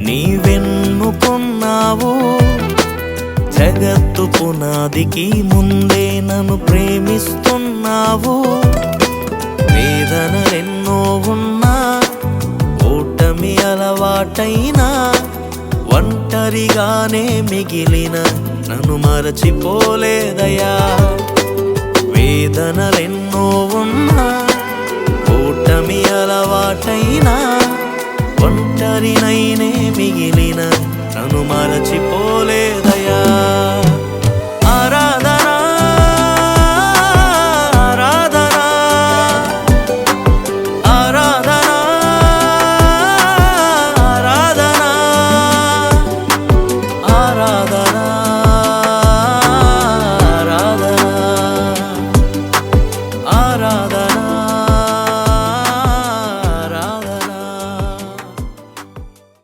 నీవెన్నుకున్నావు జగత్తు పునాదికి ముందే నన్ను ప్రేమిస్తున్నావు. వేదనలెన్నో ఉన్నా ఓటమి అలవాటైనా ఒంటరిగానే మిగిలిన నన్ను మరచిపోలేదయా. వేదనలెన్నో ఉన్నా ఓటమి అలవాటైనా ఒంటరినైనే మిగిలిన నన్ను మరచిపోలే